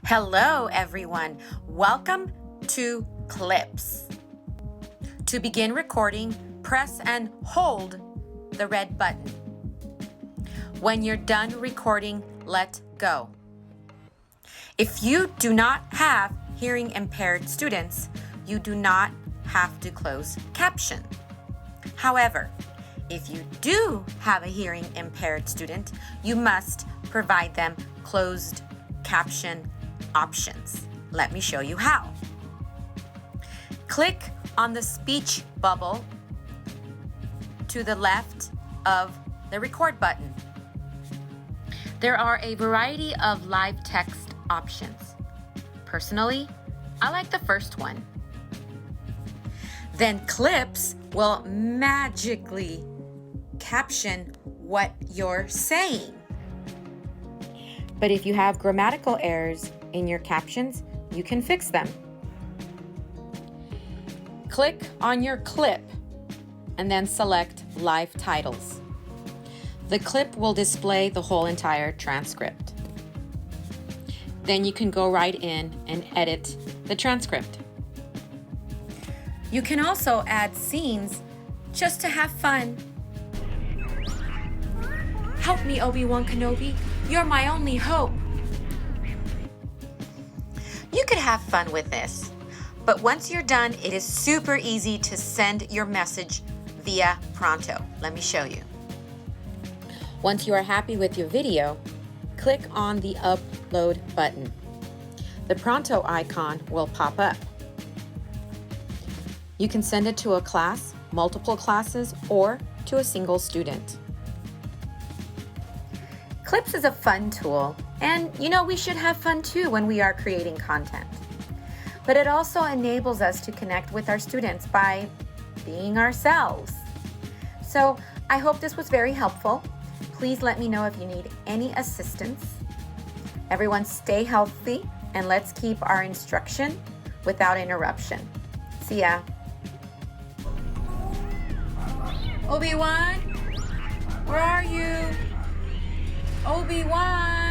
Hello, everyone. Welcome to Clips. To begin recording, press and hold the red button. When you're done recording, let go. If you do not have hearing impaired students, you do not have to close caption. However, if you do have a hearing impaired student, you must provide them closed caption options. Let me show you how. Click on the speech bubble to the left of the record button. There are a variety of live text options. Personally, I like the first one. Then Clips will magically caption what you're saying. But if you have grammatical errors in your captions, you can fix them. Click on your clip and then select Live Titles. The clip will display the whole entire transcript. Then you can go right in and edit the transcript. You can also add scenes just to have fun. Help me, Obi-Wan Kenobi. You're my only hope. You could have fun with this, but once you're done, it is super easy to send your message via Pronto. Let me show you. Once you are happy with your video, click on the upload button. The Pronto icon will pop up. You can send it to a class, multiple classes, or to a single student. Clips is a fun tool, and we should have fun too when we are creating content. But it also enables us to connect with our students by being ourselves. So I hope this was very helpful. Please let me know if you need any assistance. Everyone stay healthy, and let's keep our instruction without interruption. See ya. Obi-Wan, where are you? Obi-Wan!